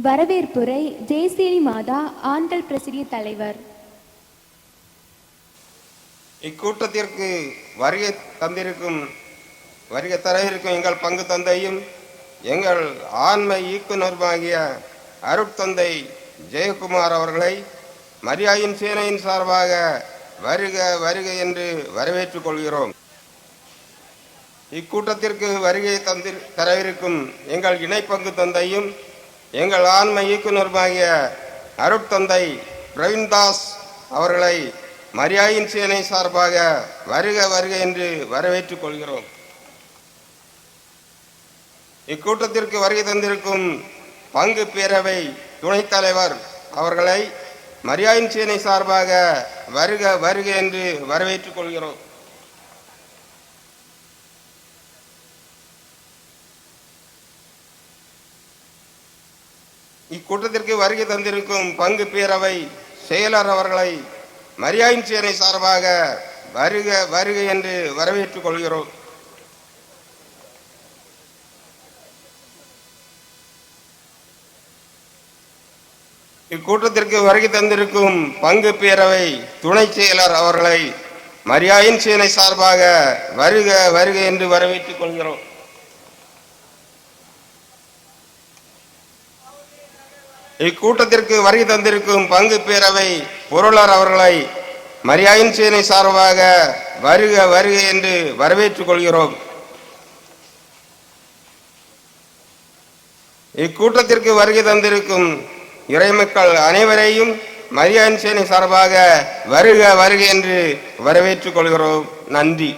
வரவேற்புரை ஜெயசீலி மாதா ஆண்கள் பிரசிடிய தலைவர். இக்கூட்டத்திற்கு வருகை தர இருக்கும் எங்கள் பங்கு தந்தையும் எங்கள் ஆன்மை இயக்குநருமாகிய அருட்தந்தை ஜெயக்குமார் அவர்களை மரியாயின் சேனையின் சார்பாக வருக வருக என்று வரவேற்றுக் கொள்கிறோம். இக்கூட்டத்திற்கு வருகை தரவிருக்கும் எங்கள் இணை பங்கு தந்தையும் எங்கள் ஆன்மை இயக்குநருமாகிய அருட்தந்தை பிரவீன்தாஸ் அவர்களை மரியாயின் சேனை சார்பாக வருக வருக என்று வரவேற்றுக் கொள்கிறோம். இக்கூட்டத்திற்கு வருகை தந்திருக்கும் பங்கு பேரவை துணைத் தலைவர் அவர்களை மரியாயின் சேனை சார்பாக வருக வருக என்று வரவேற்றுக் கொள்கிறோம். இக்கூட்டத்திற்கு வருகை தந்திருக்கும் பங்கு பேரவை செயலர் அவர்களை மரியாயின் சேனை சார்பாக வருக வருக என்று வரவேற்றுக் கொள்கிறோம். இக்கூட்டத்திற்கு வருகை தந்திருக்கும் பங்கு பேரவை துணை செயலர் அவர்களை மரியாயின் சேனை சார்பாக வருக வருக என்று வரவேற்றுக் கொள்கிறோம். இக்கூட்டத்திற்கு வருகை தந்திருக்கும் பங்கு பேரவை பொருளாளர் அவர்களை மரியாயின் சேனை சார்பாக வருக வருக என்று வரவேற்றுக் கொள்கிறோம். இக்கூட்டத்திற்கு வருகை தந்திருக்கும் இறைமக்கள் அனைவரையும் மரியாயின் சேனை சார்பாக வருக வருக என்று வரவேற்றுக் கொள்கிறோம். நன்றி.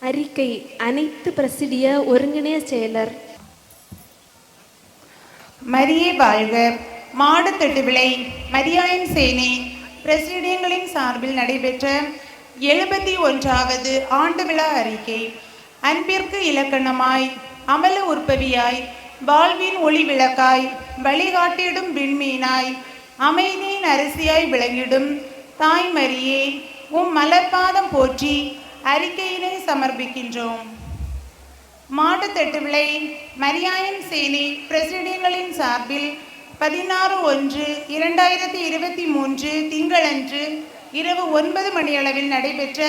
அறிக்கை அனைத்து பிரசிடிய ஒருங்கிணைய செயலர். மரியே வாழ்க. மாடத்தட்டு விளை மரியாயின் சேனை பிரசிடியங்களின் சார்பில் நடைபெற்ற 71வது ஆண்டு விழா அறிக்கை. அன்பிற்கு இலக்கணமாய் அமல உற்பவியாய் வாழ்வின் ஒளி விளக்காய் வழிகாட்டிடும் விண்மீனாய் அமைதியின் அரிசியாய் விளங்கிடும் தாய் மரியே, மலர்பாதம் போற்றி அறிக்கையினை சமர்ப்பிக்கின்றோம். மாடத்தட்டு விளை மரியாயின் சேனை பிரசிடியங்களின் சார்பில் 16/1/2023 திங்களன்று இரவு 9 மணியளவில் நடைபெற்ற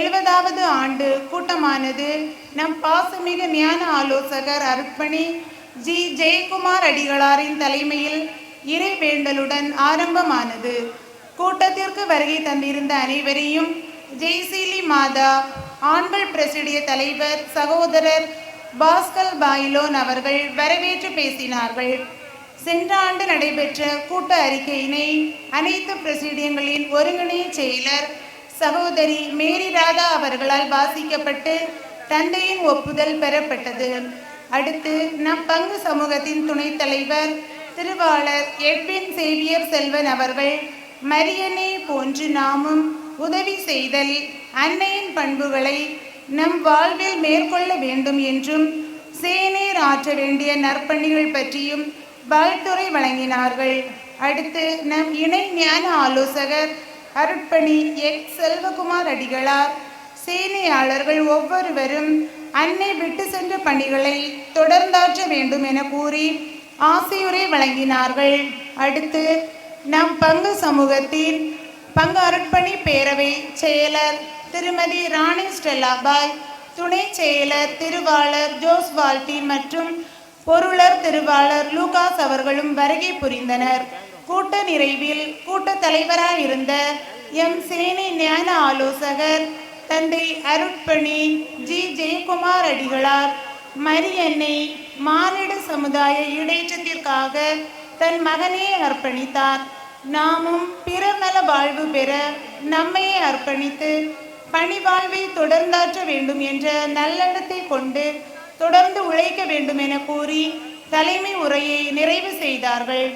70வது ஆண்டு கூட்டமானது நம் பாசமிகு ஞான ஆலோசகர் அருட்பணி ஜி ஜெயக்குமார் அடிகளாரின் தலைமையில் இறை வேண்டலுடன் ஆரம்பமானது. கூட்டத்திற்கு வருகை தந்திருந்த அனைவரையும் ஜெயசீலி மாதா ஆண்கள் பிரசிடிய தலைவர் சகோதரர் பாஸ்கல் பாயிலோன் அவர்கள் வரவேற்று பேசினார்கள். சென்ற ஆண்டு நடைபெற்ற கூட்ட அறிக்கையினை அனைத்து பிரசிடியங்களின் ஒருங்கிணைய செயலர் சகோதரி மேரி ராதா அவர்களால் வாசிக்கப்பட்டு தந்தையின் ஒப்புதல் பெறப்பட்டது. அடுத்து நம் பங்கு சமூகத்தின் துணைத் தலைவர் திருவாளர் எட்வின் சேவியர் செல்வன் அவர்கள் மரியனை போன்று நாமும் உதவி செய்தல், அன்னையின் பண்புகளை நம் வாழ்வில் மேற்கொள்ள வேண்டும் என்றும் சேனீர் ஆற்ற வேண்டிய நற்பணிகள் பற்றியும் வாழ்த்துரை வழங்கினார்கள். அடுத்து நம் இணை ஞான ஆலோசகர் அருட்பணி எக்ஸ் செல்வகுமார் அடிகளார் சேனையாளர்கள் ஒவ்வொருவரும் அன்னை விட்டு சென்ற பணிகளை தொடர்ந்தாற்ற வேண்டும் என கூறி ஆசியுரை வழங்கினார்கள். அடுத்து நம் பங்கு சமூகத்தின் பங்கு அருட்பணி பேரவை செயலர் திருமதி ராணி ஸ்டெல்லாபாய், துணை செயலர் திருவாளர் ஜோஸ் வால்டி மற்றும் பொருளர் திருவாளர் லூகாஸ் அவர்களும் வருகை புரிந்தனர். கூட்ட நிறைவில் கூட்ட தலைவராயிருந்த எம் சேனை ஞான ஆலோசகர் தந்தை அருட்பணி ஜி ஜெயக்குமார் அடிகளார் மரியன்னை மானிட சமுதாய ஈடேற்றத்திற்காக தன் மகனையே அர்ப்பணித்தார். நாமும் பிறர் நல வாழ்வு பெற நம்மையே அர்ப்பணித்து பணி வாழ்வை தொடர்ந்தாற்ற வேண்டும் என்ற நல்லெண்ணத்தை கொண்டு தொடர்ந்து உழைக்க வேண்டும் என கூறி தலைமை உரையை நிறைவு செய்தார்கள்.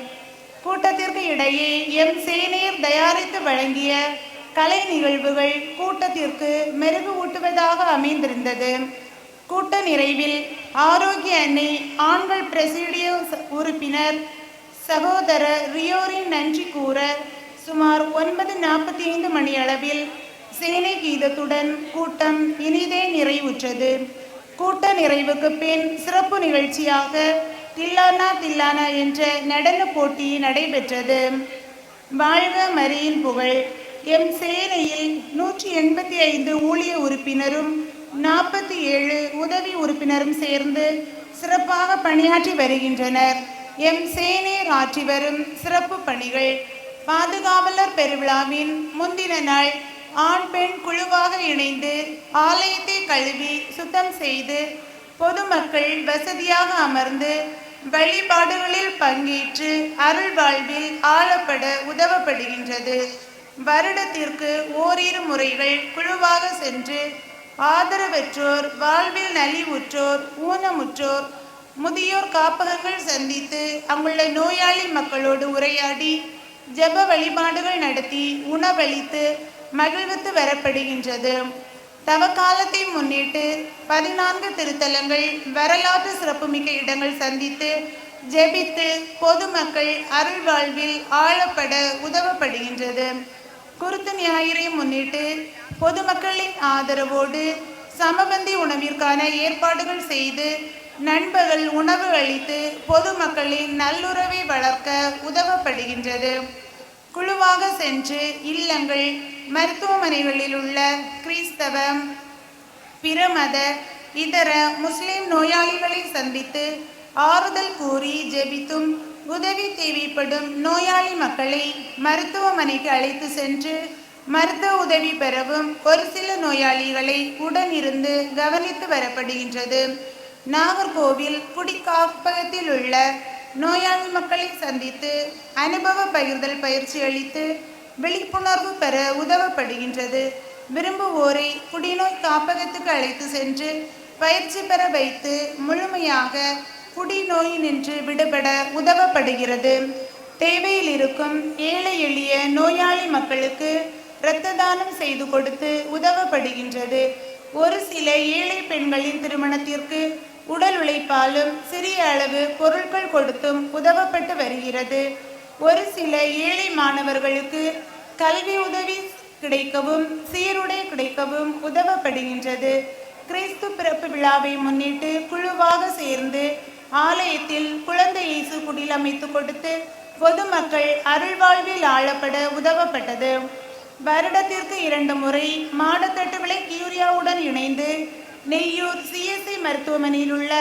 கூட்டத்திற்கு இடையே எம் சேனையர் தயாரித்து வழங்கிய கலை நிகழ்வுகள் கூட்டத்திற்கு மெருகு ஊட்டுவதாக அமைந்திருந்தது. கூட்ட நிறைவில் ஆரோக்கிய அன்னை ஆண்கள் பிரசிடிய உறுப்பினர் சகோதரர் ரியோரின் நன்றி கூற சுமார் 9:45 மணியளவில் சேனை கீதத்துடன் கூட்டம் இனிதே நிறைவுற்றது. கூட்ட நிறைவுக்கு பின் சிறப்பு நிகழ்ச்சியாக தில்லானா தில்லானா என்ற நடன போட்டி நடைபெற்றது. வாழ்க மரியின் புகழ். எம் சேனையில் 185 ஊழிய உறுப்பினரும் 47 உதவி உறுப்பினரும் சேர்ந்து சிறப்பாக பணியாற்றி வருகின்றனர். எம் சேனையர் ஆற்றி வரும் சிறப்பு பணிகள்: பாதுகாவலர் பெருவிழாவின் முந்தின நாள் ஆண் பெண் குழுவாக இணைந்து ஆலயத்தை கழுவி சுத்தம் செய்து பொதுமக்கள் வசதியாக அமர்ந்து வழிபாடுகளில் பங்கேற்று அருள் வாழ்வில் ஆளப்பட உதவப்படுகின்றது. வருடத்திற்கு ஓரிரு முறைகள் குழுவாக சென்று ஆதரவற்றோர், வாழ்வில் நலிவுற்றோர், ஊனமுற்றோர், முதியோர் காப்பகங்கள் சந்தித்து அங்குள்ள நோயாளி மக்களோடு உரையாடி ஜெப வழிபாடுகள் நடத்தி உணவளித்து மகிழ்வித்து வரப்படுகின்றது. தவக்காலத்தை முன்னிட்டு 14 திருத்தலங்கள், வரலாற்று சிறப்புமிக்க இடங்கள் சந்தித்து ஜெபித்து பொதுமக்கள் அருள் வாழ்வில் ஆளப்பட உதவப்படுகின்றது. குருத்து ஞாயிறை முன்னிட்டு பொதுமக்களின் ஆதரவோடு சமபந்தி உணவிற்கான ஏற்பாடுகள் செய்து நண்பகல் உணவு அளித்து பொதுமக்களின் நல்லுறவை வளர்க்க உதவப்படுகின்றது. குழுவாக சென்று இல்லங்கள், மருத்துவமனைகளில் உள்ள கிறிஸ்தவ, பிற மத, இதர முஸ்லிம் நோயாளிகளை சந்தித்து ஆறுதல் கூறி ஜெபித்தும் உதவி தேவைப்படும் நோயாளி மக்களை மருத்துவமனைக்கு அழைத்து சென்று மருத்துவ உதவி பெறவும் ஒரு சில நோயாளிகளை உடனிருந்து கவனித்து வரப்படுகின்றது. நாகர்கோவில் குடிக்காப்பகத்தில் உள்ள நோயாளி மக்களை சந்தித்து அனுபவ பகிர்தல் பயிற்சி அளித்து விழிப்புணர்வு பெற உதவப்படுகின்றது. விரும்புவோரை குடிநோய் காப்பகத்துக்கு அழைத்து சென்று பயிற்சி பெற வைத்து முழுமையாக குடிநோய் நின்று விடுபட உதவப்படுகிறது. தேவையில் இருக்கும் ஏழை எளிய நோயாளி மக்களுக்கு இரத்த தானம் செய்து கொடுத்து உதவப்படுகின்றது. ஒரு சில ஏழை பெண்களின் திருமணத்திற்கு உடல் உழைப்பாலும் சிறிய அளவு பொருட்கள் கொடுத்தும் உதவப்பட்டு வருகிறது. ஒரு சில ஏழை மாணவர்களுக்கு கல்வி உதவி கிடைக்கவும் சீருடை கிடைக்கவும் உதவப்படுகின்றது. கிறிஸ்து பிறப்பு விழாவை முன்னிட்டு குழுவாக சேர்ந்து ஆலயத்தில் குழந்தை இயேசு குடில் அமைத்து கொடுத்து பொதுமக்கள் அருள்வாழ்வில் ஆளப்பட உதவப்பட்டது. வருடத்திற்கு 2 முறை மாடத்தட்டு விலை யூரியாவுடன் இணைந்து நெய்யூர் CSI மருத்துவமனையில் உள்ள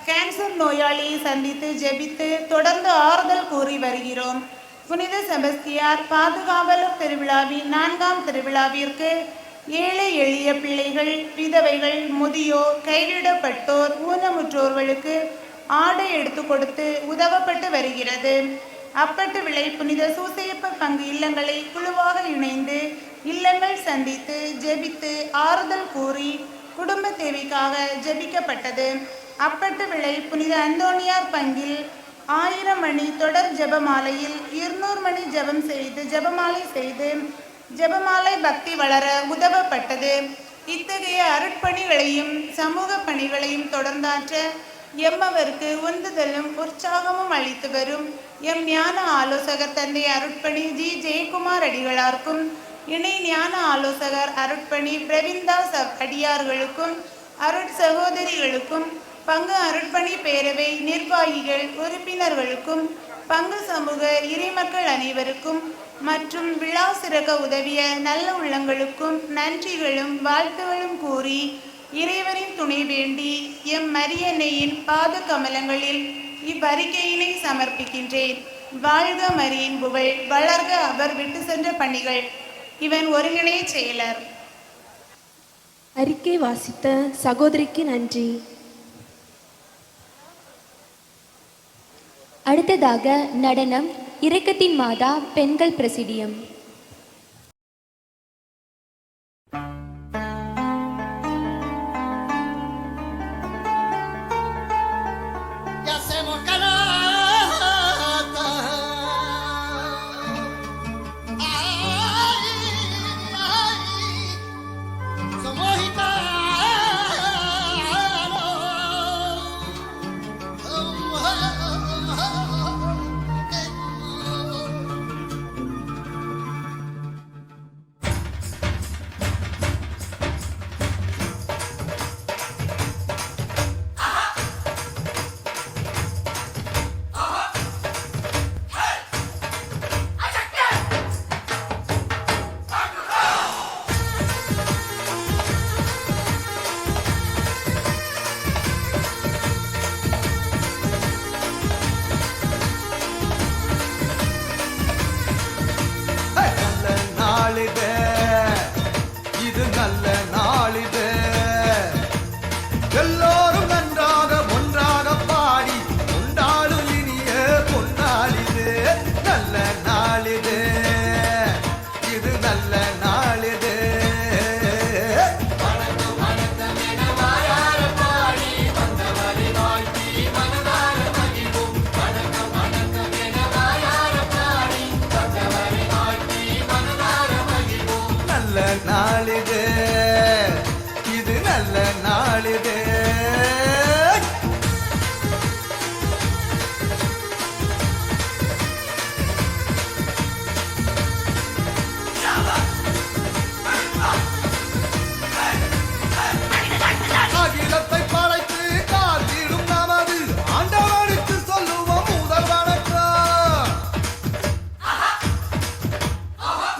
கேன்சர் நோயாளியை சந்தித்து ஜெபித்து தொடர்ந்து ஆறுதல் கூறி வருகிறோம். புனித செபஸ்தியார் பாதுகாவலர் திருவிழாவின் 4ஆம் திருவிழாவிற்கு ஏழை எளிய பிள்ளைகள், விதவைகள், முதியோர், கைவிடப்பட்டோர், ஊனமுற்றோர்களுக்கு ஆடை எடுத்து கொடுத்து உதவப்பட்டு வருகிறது. அப்பட்டு விளை புனித சூசையப்ப பங்கு இல்லங்களை குழுவாக இணைந்து இல்லங்கள் சந்தித்து ஜெபித்து ஆறுதல் கூறி குடும்ப தேவைக்காக ஜெபிக்கப்பட்டது. அப்பட்டு விளை புனித அந்தோணியார் பங்கில் 1000 மணி தொடர் ஜெபமாலையில் 200 மணி ஜெபமாலை செய்து ஜெபமாலை பக்தி வளர உதவப்பட்டது. இத்தகைய அருட்பணிகளையும் சமூக பணிகளையும் தொடர்ந்தாற்ற எம்மவருக்கு உந்துதலும் உற்சாகமும் அளித்து வரும் எம் ஞான ஆலோசகர் தந்தை அருட்பணி ஜி ஜெயக்குமார் அடிகளாருக்கும், இணை ஞான ஆலோசகர் அருட்பணி பிரவீன்தாஸ் அடியார்களுக்கும், அருட்சகோதரிகளுக்கும், பங்கு அருட்பணி பேரவை நிர்வாகிகள் உறுப்பினர்களுக்கும், பங்கு சமூக இறைமக்கள் அனைவருக்கும் மற்றும் விழா சிறக்க உதவிய நல்ல உள்ளங்களுக்கும் நன்றிகளும் வாழ்த்துகளும் கூறி இறைவனின் துணை வேண்டி எம் மரியன்னையின் பாத கமலங்களில் இவ்வறிக்கையினை சமர்ப்பிக்கின்றேன். வாழ்க மரியின் புகழ், வளர்க அவர் விட்டு சென்ற பணிகள். இவன் ஒருங்கிணை செயலர். அறிக்கை வாசித்த சகோதரிக்கு நன்றி. அடுத்ததாக நடனம் இரக்கத்தின் மாதா பெண்கள் பிரசிடியம். நாளிதே அகிலத்தை படைத்து காத்திடும் நமது ஆண்டவனுக்கு சொல்லுவோம் முதல் வணக்கம்.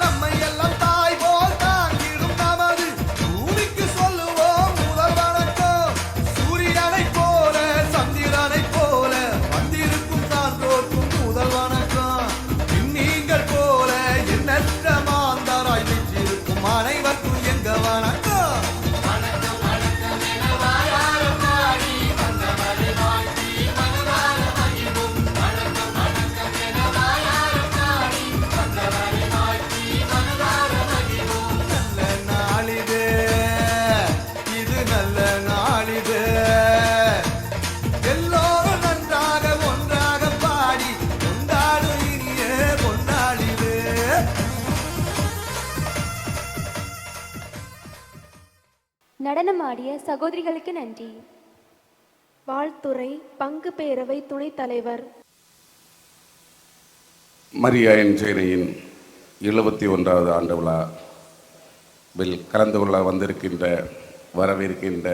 நம்மை எல்லாம் தாய் போல் தாங்கிடும் நமது பூமிக்கு சொல்லுவோம் முதல் வணக்கம். சூரியனை போல சந்திரனை போல வந்திருக்கும் சான்றோர்க்கும் முதல் வணக்கம். நீங்கள் போல எண்ணற்ற மாந்தராய் வீற்றிருக்கும் அனைவருக்கும் எங்க வணக்கம். நல்ல நாளிதே இது நல்ல நாளிதே எல்லோரும் நன்றாக ஒன்றாக பாடி கொண்டாடும் இனிய கொண்டாடிதே. நடனமாடிய சகோதரிகளுக்கு நன்றி. வாழ்த்துரை பங்கு பேரவை துணைத் தலைவர். மரியாயின் சேனையின் 71வது ஆண்டு விழாவில் கலந்து கொள்ள வந்திருக்கின்ற வரவிருக்கின்ற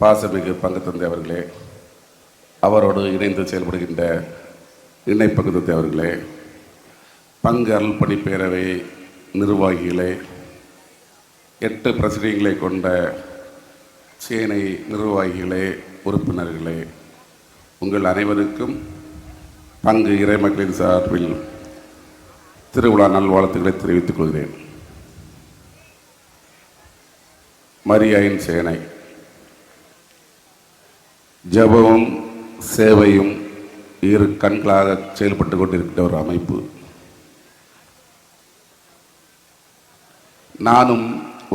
பாசமிகு பங்கு தந்தை அவர்களே, அவரோடு இணைந்து செயல்படுகின்ற இணை பங்கு தந்தை அவர்களே, பங்கு அருள்பணி பேரவை நிர்வாகிகளே, 8 பிரசிடங்களை கொண்ட சேனை நிர்வாகிகளே, உறுப்பினர்களே, உங்கள் அனைவருக்கும் பங்கு இறைமக்களின் சார்பில் திருவிழா நல்வாழ்த்துக்களை தெரிவித்துக் கொள்கிறேன். மரியாயின் சேனை ஜெபமும் சேவையும் இரு கண்களாக செயல்பட்டு கொண்டிருக்கிற ஒரு அமைப்பு. நானும்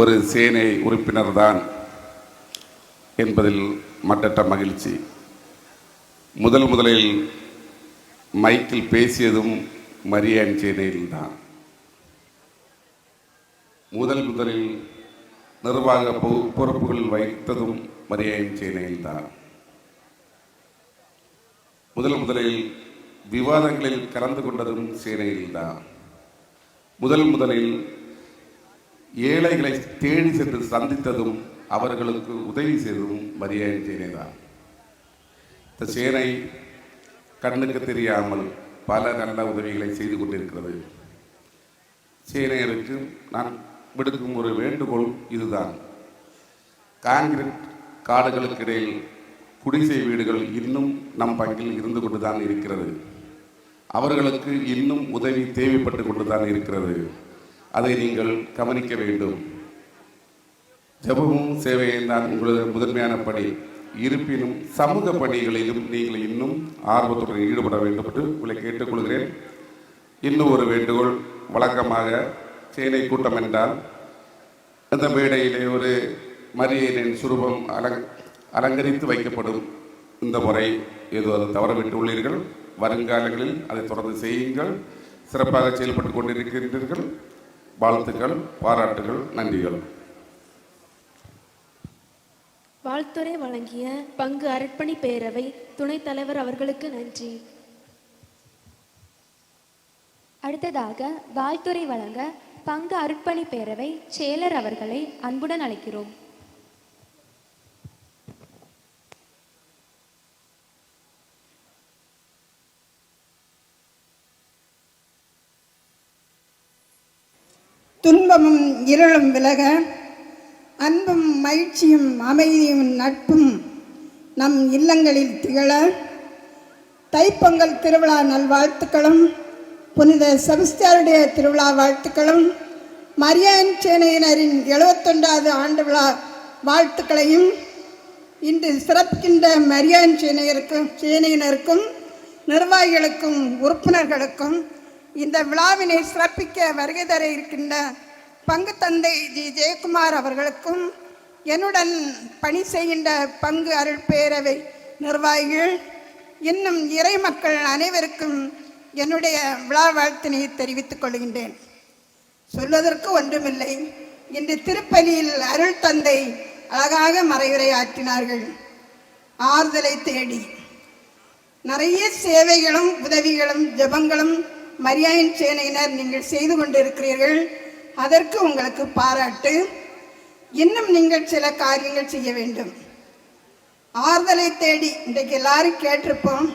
ஒரு சேனை உறுப்பினர்தான் என்பதில் மட்டற்ற மகிழ்ச்சி. முதலில் மைக்கில் பேசியதும் மரியாயின் சேனையில்தான். முதலில் நிர்வாக பொறுப்புகள் வகித்ததும் மரியாயின் சேனையில்தான். முதலில் விவாதங்களில் கலந்து கொண்டதும் சேனையில்தான். முதலில் ஏழைகளை தேடி சென்று சந்தித்ததும் அவர்களுக்கு உதவி செய்ததும் மரியாயின் சேனை தான். இந்த சேனை கண்ணுக்கு தெரியாமல் பல நல்ல உதவிகளை செய்து கொண்டிருக்கிறது. சேனையருக்கு நான் விடுக்கும் ஒரு வேண்டுகோள் இதுதான். கான்கிரீட் காடுகளுக்கு இடையில் குடிசை வீடுகள் இன்னும் நம் பங்கில் இருந்து கொண்டுதான் இருக்கிறது. அவர்களுக்கு இன்னும் உதவி தேவைப்பட்டு கொண்டுதான் இருக்கிறது. அதை நீங்கள் கவனிக்க வேண்டும். ஜெபமும் சேவையும் தான் உங்களது முதன்மையான பணி. இருப்பினும் சமூக பணிகளிலும் நீங்கள் இன்னும் ஆர்வத்துடன் ஈடுபட வேண்டும் என்று உங்களை கேட்டுக்கொள்கிறேன். இன்னும் ஒரு வேண்டுகோள், வழக்கமாக சேனை கூட்டம் என்றால் அந்த மேடையிலே ஒரு மரியாதையின் சுரூபம் அலங்கரித்து வைக்கப்படும். இந்த முறை ஏதோ அதை தவறவிட்டு உள்ளீர்கள். வருங்காலங்களில் அதை தொடர்ந்து செய்யுங்கள். சிறப்பாக செயல்பட்டு கொண்டிருக்கின்றீர்கள். வாழ்த்துக்கள், பாராட்டுகள், நன்றிகள். வாழ்த்துரை வழங்கிய பங்கு அர்ப்பணி பேரவை துணைத் தலைவர் அவர்களுக்கு நன்றி. அடுத்ததாக வாழ்த்துரை வழங்க பங்கு அர்ப்பணி பேரவை செயலர் அவர்களை அன்புடன் அழைக்கிறோம். துன்பமும் இருளும் விலக அன்பும் மகிழ்ச்சியும் அமைதியும் நட்பும் நம் இல்லங்களில் திகழ தைப்பொங்கல் திருவிழா நல்வாழ்த்துக்களும் புனித செபஸ்தியாருடைய திருவிழா வாழ்த்துக்களும் மரியாயின் சேனையினரின் 71வது ஆண்டு விழா வாழ்த்துக்களையும் இன்று சிறப்பிக்கின்ற மரியாயின் சேனையினருக்கும் நிர்வாகிகளுக்கும் உறுப்பினர்களுக்கும் இந்த விழாவினை சிறப்பிக்க வருகை தர இருக்கின்ற பங்கு தந்தை ஜி ஜெயக்குமார் அவர்களுக்கும் என்னுடன் பணி செய்கின்ற பங்கு அருள் பேரவை நிர்வாகிகள் இன்னும் இறை மக்கள் அனைவருக்கும் என்னுடைய விழா வாழ்த்தினை தெரிவித்துக் கொள்கின்றேன். சொல்வதற்கு ஒன்றுமில்லை. இன்று திருப்பலியில் அருள் தந்தை அழகாக மறைவுரை ஆற்றினார்கள். ஆறுதலை தேடி நிறைய சேவைகளும் உதவிகளும் ஜெபங்களும் மரியாயின் சேனையினர் நீங்கள் செய்து கொண்டிருக்கிறீர்கள். அதற்கு உங்களுக்கு பாராட்டு. இன்னும் நீங்கள் சில காரியங்கள் செய்ய வேண்டும். ஆறுதலை தேடி இன்றைக்கு எல்லாரும் கேட்டிருப்போம்,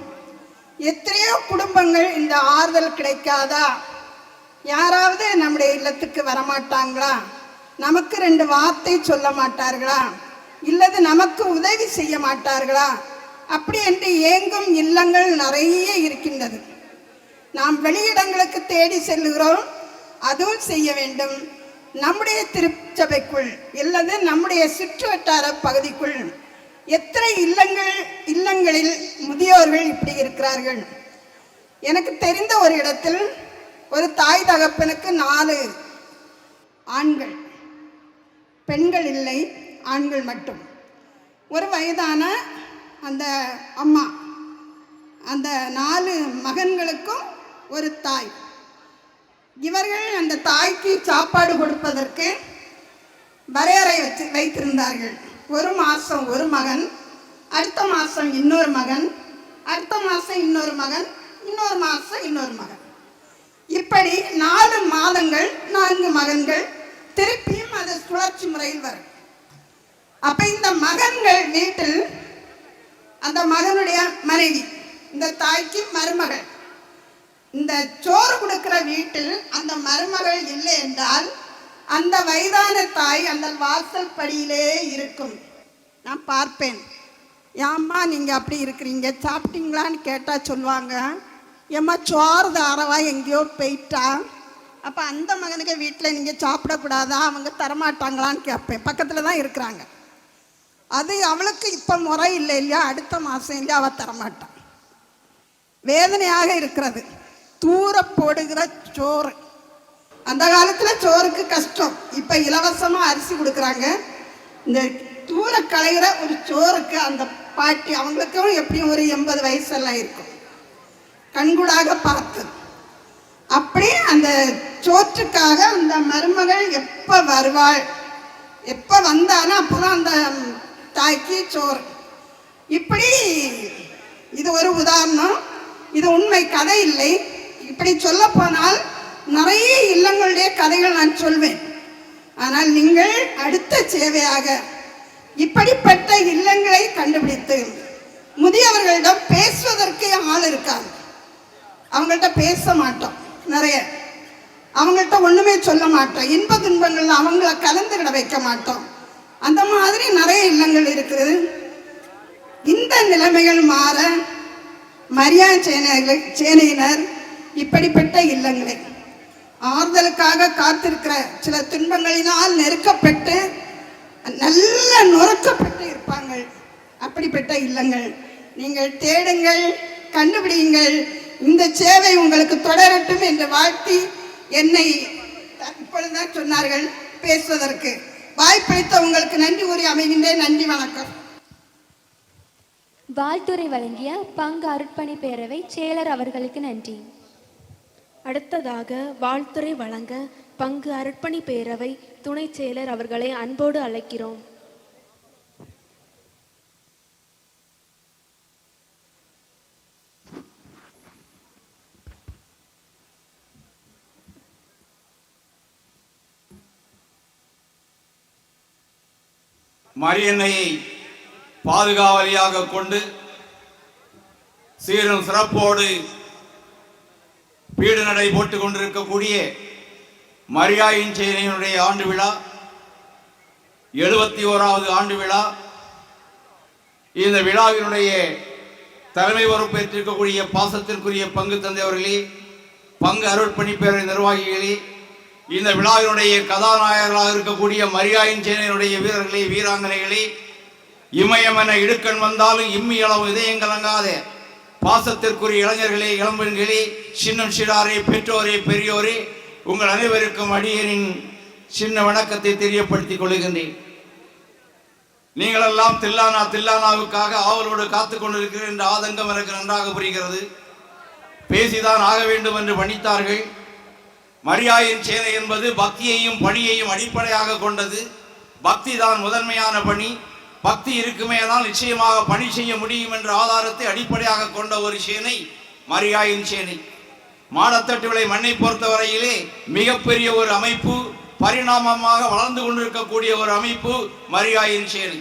எத்தனையோ குடும்பங்கள் இந்த ஆறுதல் கிடைக்காதா? யாராவது நம்முடைய இல்லத்துக்கு வரமாட்டாங்களா? நமக்கு 2 வார்த்தை சொல்ல மாட்டார்களா? இல்லது நமக்கு உதவி செய்ய மாட்டார்களா? அப்படி என்று ஏங்கும் இல்லங்கள் நிறைய இருக்கின்றது. நாம் வெளியிடங்களுக்கு தேடி செல்லுகிறோம், அதுவும் செய்ய வேண்டும். நம்முடைய திருச்சபைக்குள் இல்லது நம்முடைய சுற்று வட்டார பகுதிக்குள் எத்தனை இல்லங்களில் முதியோர்கள் இப்படி இருக்கிறார்கள். எனக்கு தெரிந்த ஒரு இடத்தில் ஒரு தாய் தகப்பனுக்கு 4 ஆண்கள், பெண்கள் இல்லை, ஆண்கள் மட்டும். ஒரு வயதான அந்த அம்மா, அந்த 4 மகன்களுக்கும் ஒரு தாய். இவர்கள் அந்த தாய்க்கு சாப்பாடு கொடுப்பதற்கு வரையறை வைத்திருந்தார்கள். ஒரு மாதம் ஒரு மகன், அடுத்த மாதம் இன்னொரு மகன், அடுத்த மாதம் இன்னொரு மகன், இன்னொரு மாதம் இன்னொரு மகன். இப்படி 4 மாதங்கள் 4 மகன்கள், திருப்பியும் அது சுழற்சி முறையில் வரும். அப்ப இந்த மகன்கள் வீட்டில் அந்த மகனுடைய மனைவி, இந்த தாய்க்கு மருமகள், இந்த சோறு கொடுக்கிற வீட்டில் அந்த மருமகள் இல்லை என்றால் அந்த வயதான தாய் அந்த வாசல் படியிலே இருக்கும். நான் பார்ப்பேன், ஏம்மா நீங்கள் அப்படி இருக்கிறீங்க, சாப்பிட்டீங்களான்னு கேட்டால் சொல்லுவாங்க, ஏம்மா சோறு தாரவா எங்கேயோ போயிட்டா. அப்போ அந்த மகனுக்கு வீட்டில் நீங்கள் சாப்பிடக்கூடாதா, அவங்க தரமாட்டாங்களான்னு கேட்பேன். பக்கத்தில் தான் இருக்கிறாங்க. அது அவளுக்கு இப்போ முறை இல்லை இல்லையா, அடுத்த மாதம் இல்லையா அவள் தரமாட்டான். வேதனையாக இருக்கிறது. தூர போடுகிற சோறு. அந்த காலத்தில் சோறுக்கு கஷ்டம், இப்போ இலவசமாக அரிசி கொடுக்குறாங்க. இந்த தூர களைகிற ஒரு சோறுக்கு அந்த பாட்டி, அவங்களுக்கும் எப்படியும் ஒரு 80 வயசெல்லாம் இருக்கும், கண்கூடாக பார்த்து. அப்படி அந்த சோற்றுக்காக அந்த மருமகள் எப்போ வருவாள், எப்போ வந்தாலும் அப்போதான் அந்த தாய்க்கு சோறு. இப்படி இது ஒரு உதாரணம், இது உண்மை, கதை இல்லை. இப்படி சொல்ல போனால் நிறைய இல்லங்களுடைய கதைகள் நான் சொல்வேன். ஆனால் நீங்கள் அடுத்த சேவையாக இப்படிப்பட்ட இல்லங்களை கண்டுபிடித்து முதியவர்களிடம் பேசுவதற்கு ஆள் இருக்காது. அவங்கள்ட்ட பேச மாட்டோம், நிறைய அவங்கள்ட்ட ஒண்ணுமே சொல்ல மாட்டோம், இன்ப துன்பங்கள் அவங்கள கலந்துக்கிட வைக்க மாட்டோம். அந்த மாதிரி நிறைய இல்லங்கள் இருக்குது. இந்த நிலைமைகள் மாற மரியான் சேனையினர் இப்படிப்பட்ட இல்லங்களை ஆறுதலுக்காக காத்திருக்கிற, சில துன்பங்களினால் நெருக்கப்பட்டு நல்ல நொறுக்கப்பட்டு இருப்பாங்க. அப்படிப்பட்ட இல்லங்கள் நீங்கள் தேடுங்கள், கண்டுபிடியுங்கள். இந்த சேவை உங்களுக்கு தொடரட்டும் என்று வாழ்த்தி என்னை இப்பொழுதுதான் சொன்னார்கள் பேசுவதற்கு. வாய்ப்பளித்த உங்களுக்கு நன்றி கூறி அமைகின்றேன். நன்றி, வணக்கம். வாழ்த்துரை வழங்கிய பங்கு அருட்பணி பேரவை செயலர் அவர்களுக்கு நன்றி. அடுத்ததாக வாழ்த்துரை வழங்க பங்கு அருட்பணி பேரவை துணை செயலர் அவர்களை அன்போடு அழைக்கிறோம். மரியன்னையை பாதுகாவலியாக கொண்டு சீரும் சிறப்போடு பீடு நடை போட்டுக் கொண்டிருக்கக்கூடிய மரியாயின் சேனையினுடைய ஆண்டு விழா, 71வது ஆண்டு விழா. இந்த விழாவினுடைய தலைமை பொறுப்பேற்றிருக்கக்கூடிய பாசத்திற்குரிய பங்கு தந்தையவர்களே, பங்கு அருட்பணி பேரவை நிர்வாகிகளே, இந்த விழாவினுடைய கதாநாயகர்களாக இருக்கக்கூடிய மரியாயின் சேனையினுடைய வீரர்களே, வீராங்கனைகளே, இமயமென இடுக்கண் வந்தாலும் இம்மி அளவு இதயங்கலங்காத பாசத்திற்குரிய இளைஞர்களே, இளம்பெண்களே, சின்னம் சிறாரே, பெற்றோரே, பெரியோரே, உங்கள் அனைவருக்கும் அடியனின் சின்ன வணக்கத்தை தெரியப்படுத்திக் கொள்கின்றேன். நீங்களெல்லாம் தில்லானாவுக்காக ஆவலோடு காத்துக் கொண்டிருக்கிற என்ற ஆதங்கம் எனக்கு நன்றாக புரிகிறது. பேசிதான் ஆக வேண்டும் என்று பணித்தார்கள். மரியாயின் சேனை என்பது பக்தியையும் பணியையும் அடிப்படையாக கொண்டது. பக்தி தான் முதன்மையான பணி. பக்தி இருக்குமே தான் நிச்சயமாக பணி செய்ய முடியும் என்ற ஆதாரத்தை அடிப்படையாக கொண்ட ஒரு சேனை மரியாயின் சேனை. மாடத்தட்டு விளை மண்ணை பொறுத்தவரையிலே மிகப்பெரிய ஒரு அமைப்பு, பரிணாமமாக வளர்ந்து கொண்டிருக்கக்கூடிய ஒரு அமைப்பு மரியாயின் சேனை.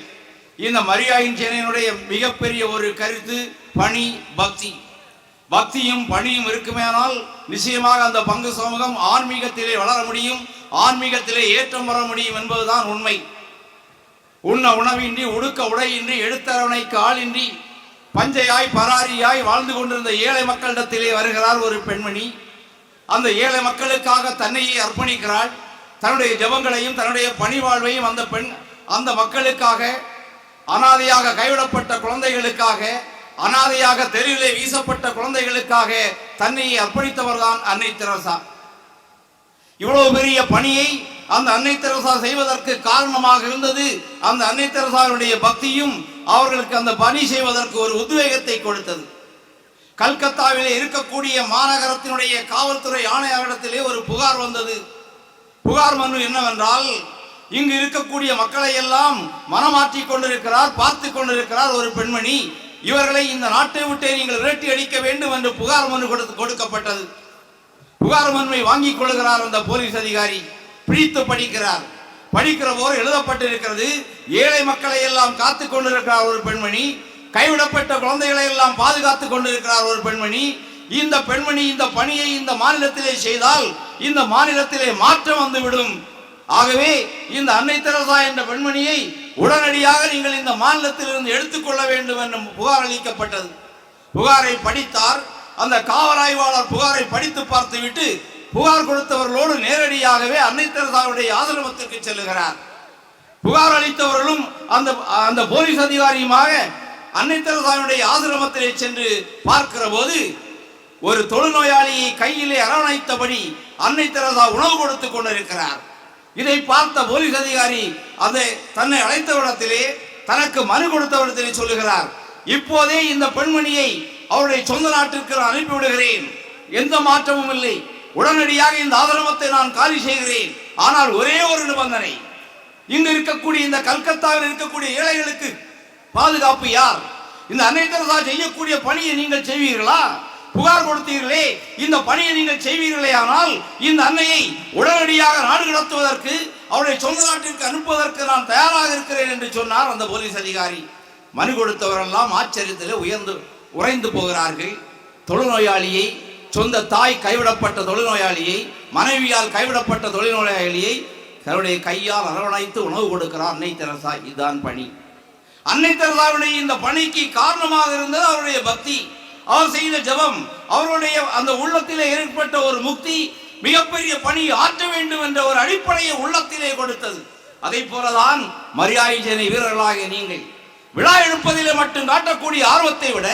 இந்த மரியாயின் சேனையினுடைய மிகப்பெரிய ஒரு கருத்து பணி, பக்தி. பக்தியும் பணியும் இருக்குமேனால் நிச்சயமாக அந்த பங்கு சமூகம் ஆன்மீகத்திலே வளர முடியும், ஆன்மீகத்திலே ஏற்றம் வர முடியும் என்பதுதான் உண்மை. உண்ண உணவின்றி, உடுக்க உடையின்றி, எடுத்தரவணைக்கு ஆளின்றி, பஞ்சையாய் பராரியாய் வாழ்ந்து கொண்டிருந்த ஏழை மக்களிடத்திலே வருகிறார் ஒரு பெண்மணி. அந்த ஏழை மக்களுக்காக தன்னையே அர்ப்பணிக்கிறாள். தன்னுடைய ஜபங்களையும் தன்னுடைய பணிவாழ்வையும் அந்த பெண் அந்த மக்களுக்காக, அனாதையாக கைவிடப்பட்ட குழந்தைகளுக்காக, அனாதையாக தெருவிலே வீசப்பட்ட குழந்தைகளுக்காக தன்னையை அர்ப்பணித்தவர் தான் அன்னை தெரசா. இவ்வளவு பெரிய பணியை அந்த அன்னை தெரசா செய்வதற்கு காரணமாக இருந்தது அந்த அன்னை தெரசாவுடைய பக்தியும் அவர்களுக்கு அந்த பணி செய்வதற்கு ஒரு உத்வேகத்தை கொடுத்தது. கல்கத்தாவிலே இருக்கக்கூடிய மாநகரத்தினுடைய காவல்துறை ஆணையரிடத்திலே ஒரு புகார் வந்தது. புகார் மனு என்னவென்றால், இங்கு இருக்கக்கூடிய மக்களை எல்லாம் மனமாற்றி கொண்டிருக்கிறார், பார்த்து கொண்டிருக்கிறார் ஒரு பெண்மணி. இவர்களை இந்த நாட்டை விட்டே நீங்கள் விரட்டி அடிக்க வேண்டும் என்று புகார் மனு கொடுக்கப்பட்டது. புகார் மனுவை வாங்கிக் கொள்கிறார் அந்த போலீஸ் அதிகாரி. பிடித்து படிக்கிறார். படிக்கிற போது எழுதப்பட்டிருக்கிறது, ஏழை மக்களை எல்லாம் காத்து கொண்டிருக்கிறார் ஒரு பெண்மணி, கைவிடப்பட்ட குழந்தைகளை எல்லாம் பாதுகாத்துக் கொண்டிருக்கிறார் ஒரு பெண்மணி. இந்த பெண்மணி இந்த பணியை இந்த மாநிலத்திலே செய்தால் இந்த மாநிலத்திலே மாற்றம் வந்துவிடும். ஆகவே இந்த அன்னை தெரசா என்ற பெண்மணியை உடனடியாக நீங்கள் இந்த மாநிலத்திலிருந்து எடுத்துக்கொள்ள வேண்டும் என்று புகார் அளிக்கப்பட்டது. புகாரை படித்தார். அந்த காவல் ஆய்வாளர் புகாரை படித்து பார்த்துவிட்டு புகார் கொடுத்தவர்களோடு நேரடியாகவே அன்னை தெரசாவுடைய ஆசிரமத்திற்கு செல்லுகிறார். புகார் அளித்தவர்களும் அந்த போலீஸ் அதிகாரியுமாக அன்னை தெரசாவுடைய ஆசிரமத்திலே சென்று பார்க்கிற போது ஒரு தொழுநோயாளியை கையிலே அரவணைத்தபடி அன்னை தெரசா உணவு கொடுத்து கொண்டிருக்கிறார். இதை பார்த்த போலீஸ் அதிகாரி தன்னை அழைத்தவரிடத்திலே தனக்கு மனு கொடுத்தவரிடத்திலே சொல்லுகிறார், இப்போதே இந்த பெண்மணியை அவருடைய சொந்த நாட்டிற்கு அனுப்பிவிடுகிறேன், எந்த மாற்றமும் இல்லை, உடனடியாக இந்த ஆசிரமத்தை நான் காலி செய்கிறேன். ஆனால் ஒரே ஒரு நிபந்தனை, இங்கு இருக்கக்கூடிய இந்த கல்கத்தாவில் இருக்கக்கூடிய ஏழைகளுக்கு பாதுகாப்பு யார்? இந்த அன்னை தெரசா செய்யக்கூடிய பணியை நீங்கள் செய்வீர்களா? புகார் கொடுத்தீர்களே, இந்த பணியை நீங்கள் செய்வீர்களே, ஆனால் இந்த அன்னையை உடனடியாக நாடு கடத்துவதற்கு அவருடைய சொந்த நாட்டிற்கு அனுப்புவதற்கு நான் தயாராக இருக்கிறேன் என்று சொன்னார் அந்த போலீஸ் அதிகாரி. மனு கொடுத்தவரெல்லாம் ஆச்சரியத்தில் உறைந்து போகிறார்கள். தொழுநோயாளியை, சொந்த தாய் கைவிடப்பட்ட தொழுநோயாளியை, மனைவியால் கைவிடப்பட்ட தொழுநோயாளியை தன்னுடைய கையால் அரவணைத்து உணவு கொடுக்கிறார் அன்னை தெரசா. இதுதான் பணி. அன்னை தெரசாவுடைய இந்த பணிக்கு காரணமாக இருந்தது அவருடைய பக்தி, அவர் செய்த ஜபம், அவருடைய அந்த உள்ளத்திலே ஏற்பட்ட ஒரு முக்தி. மிகப்பெரிய பணி ஆற்ற வேண்டும் என்ற ஒரு அடிப்படையை உள்ளத்திலே கொடுத்தது. அதை போலதான் மரியாயின் சேனை வீரர்களாகிய நீங்கள் விழா எடுப்பதிலே மட்டும் காட்டக்கூடிய ஆர்வத்தை விட,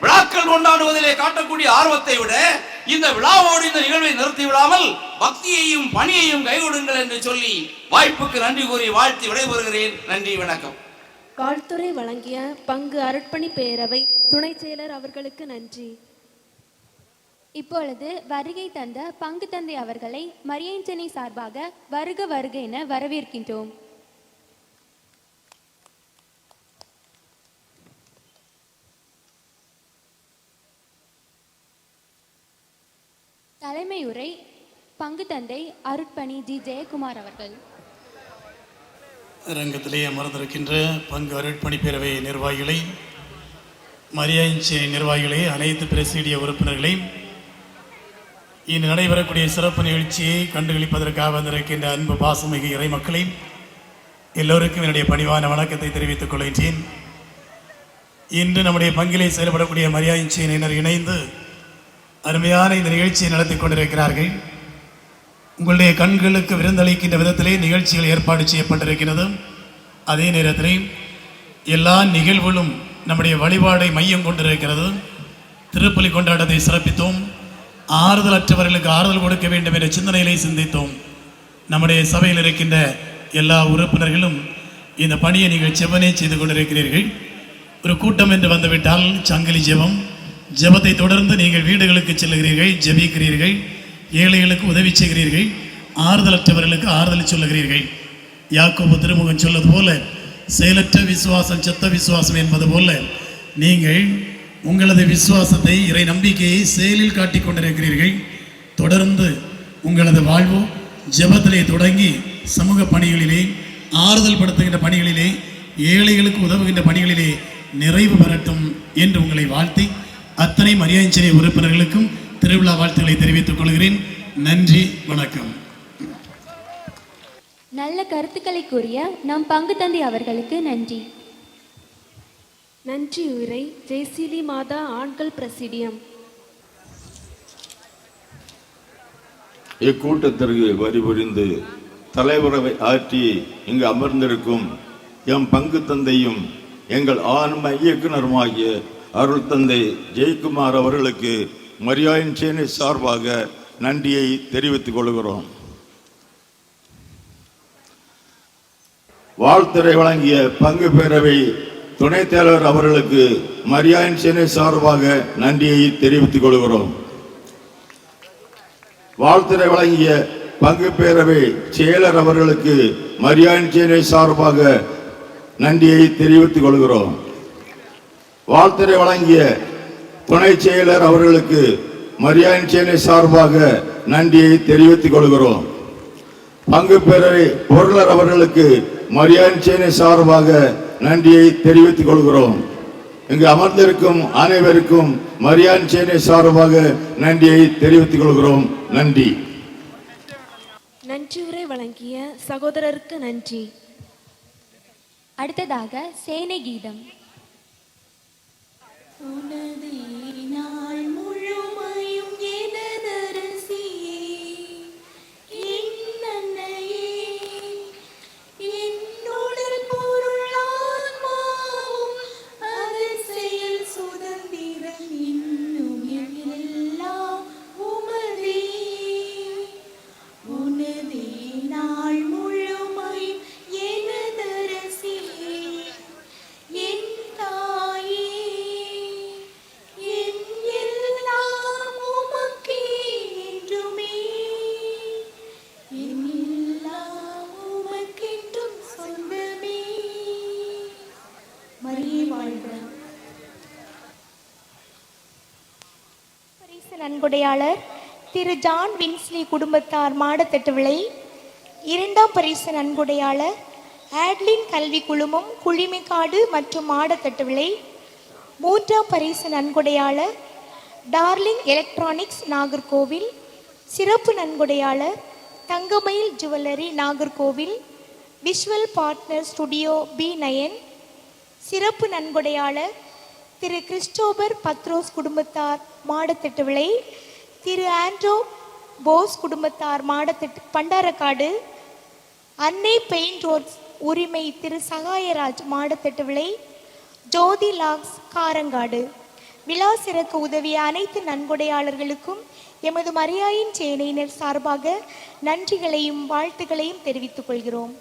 விழாக்கள் கொண்டாடுவதிலே காட்டக்கூடிய ஆர்வத்தை விட, இந்த விழாவோடு இந்த நிகழ்வை நிறுத்தி விடாமல் பக்தியையும் பணியையும் கைகொடுங்கள் என்று சொல்லி வாய்ப்புக்கு நன்றி கூறி வாழ்த்தி விடைபெறுகிறேன். நன்றி, வணக்கம். வாழ்த்துரை வழங்கிய பங்கு அருட்பணி பேரவை துணை செயலர் அவர்களுக்கு நன்றி. இப்பொழுது வருகை தந்த பங்கு தந்தை அவர்களை மரியாயின் சேனை சார்பாக வருக வருக என வரவேற்கின்றோம். தலைமையுரை பங்கு தந்தை அருட்பணி ஜி ஜெயக்குமார் அவர்கள். ரங்கத்திலே அமர்ந்திருக்கின்ற பங்கு அருட்பணி பேரவை நிர்வாகிகளை, மரியாயின் சேனை நிர்வாகிகளை, அனைத்து பிரசிடிய உறுப்பினர்களை, இன்று நடைபெறக்கூடிய சிறப்பு நிகழ்ச்சியை கண்டுகளிப்பதற்காக வந்திருக்கின்ற அன்பு பாசமிகு இறை மக்களை எல்லோருக்கும் என்னுடைய பணிவான வணக்கத்தை தெரிவித்துக் கொள்கின்றேன். இன்று நம்முடைய பங்கிலே செயல்படக்கூடிய மரியாயின் சேனையினர் இணைந்து அருமையான இந்த நிகழ்ச்சியை நடத்தி கொண்டிருக்கிறார்கள். உங்களுடைய கண்களுக்கு விருந்தளிக்கின்ற விதத்திலே நிகழ்ச்சிகள் ஏற்பாடு செய்யப்பட்டிருக்கிறது. அதே நேரத்தில் எல்லா நிகழ்வுகளும் நம்முடைய வழிபாடை மையம் கொண்டிருக்கிறது. திருப்பலி கொண்டாட்டத்தை சிறப்பித்தோம். ஆறுதல் அற்றவர்களுக்கு ஆறுதல் கொடுக்க வேண்டும் என்ற சிந்தனையிலே சிந்தித்தோம். நம்முடைய சபையில் இருக்கின்ற எல்லா உறுப்பினர்களும் இந்த பணியை நீங்கள் செவ்வனே செய்து கொண்டிருக்கிறீர்கள். ஒரு கூட்டம் என்று வந்துவிட்டால் சங்கிலி ஜெபம், ஜெபத்தை தொடர்ந்து நீங்கள் வீடுகளுக்கு செல்லுகிறீர்கள், ஜெபிக்கிறீர்கள், ஏழைகளுக்கு உதவி செய்கிறீர்கள், ஆறுதலற்றவர்களுக்கு ஆறுதல் சொல்லுகிறீர்கள். யாக்கோபு திருமுகம் சொல்வது போல செயலற்ற விசுவாசம் செத்த விசுவாசம் என்பது போல நீங்கள் உங்களது விசுவாசத்தை இறை நம்பிக்கையை செயலில் காட்டிக் கொண்டிருக்கிறீர்கள். தொடர்ந்து உங்களது வாழ்வு ஜெபத்திலே தொடங்கி சமூக பணிகளிலே, ஆறுதல் படுத்துகின்ற பணிகளிலே, ஏழைகளுக்கு உதவுகின்ற பணிகளிலே நிறைவு பெறட்டும் என்று உங்களை வாழ்த்தி அத்தனை மரியாதை உறுப்பினர்களுக்கும் திருவிழா வாழ்த்துக்களை தெரிவித்துக் கொள்கிறேன். நன்றி, வணக்கம். நல்ல கருத்துக்களை கூறிய நம் பங்கு தந்தை அவர்களுக்கு நன்றி. நன்றி உரை ஜெயசீலி மாதா ஆண்கள் பிரசிடியம். இக்கூட்டத்திற்கு வரி புரிந்து தலைவரவை ஆற்றி இங்கு அமர்ந்திருக்கும் எம் பங்கு தந்தையும் எங்கள் ஆன்ம இயக்குனருமாகிய அருள் தந்தை ஜெயக்குமார் அவர்களுக்கு மரியாயின் சேனை சார்பாக நன்றியை தெரிவித்துக் கொள்கிறோம். வாழ்த்துரை வழங்கிய பங்கு பேரவை துணைத் தலைவர் அவர்களுக்கு மரியாயின் சேனை சார்பாக நன்றியை தெரிவித்துக் கொள்கிறோம். வாழ்த்துரை வழங்கிய பங்கு பேரவை செயலர் அவர்களுக்கு மரியாயின் சேனை சார்பாக நன்றியை தெரிவித்துக் கொள்கிறோம். வாழ்த்துரை வழங்கிய துணை செயலர் அவர்களுக்கு மரியாயின் சேனை சார்பாக நன்றியை தெரிவித்துக் கொள்கிறோம். பங்கு பேரவை பொருளர் அவர்களுக்கு மரியாயின் சேனை சார்பாக நன்றியை தெரிவித்துக் கொள்கிறோம். இங்கு அமர்ந்திருக்கும் அனைவருக்கும் மரியாயின் சேனை சார்பாக நன்றியை தெரிவித்துக் கொள்கிறோம். நன்றி. நன்றி உரை வழங்கிய சகோதரருக்கு நன்றி. அடுத்ததாக சேனை கீதம். நன்கொடையாளர் திரு ஜான் வின்ஸ்லி குடும்பத்தார் மாடத்தட்டு விலை. இரண்டாம் பரிசு நன்கொடையாளர் ஆட்லின் கல்வி குழுமம் குழிமைக்காடு மற்றும் மாடத்தட்டு விலை. மூன்றாம் பரிசு நன்கொடையாளர் டார்லிங் எலக்ட்ரானிக்ஸ் நாகர்கோவில். சிறப்பு நன்கொடையாளர் Thangamayil jewellery Nagercoil. Visual partner studio B9. சிறப்பு நன்கொடையாளர் திரு கிறிஸ்டோபர் பத்ரோஸ் குடும்பத்தார் மாடத்தட்டு விலை. திரு ஆண்ட்ரோ போஸ் குடும்பத்தார் மாடத்தட்டு பண்டாரக்காடு. அன்னை பெயிண்ட் ரோட்ஸ் உரிமை திரு சகாயராஜ் மாடத்தட்டு விலை. ஜோதி லாக்ஸ் காரங்காடு. விழா சிறக்க உதவிய அனைத்து நன்கொடையாளர்களுக்கும் எமது மரியாயின் சேனையினர் சார்பாக நன்றிகளையும் வாழ்த்துக்களையும் தெரிவித்துக் கொள்கிறோம்.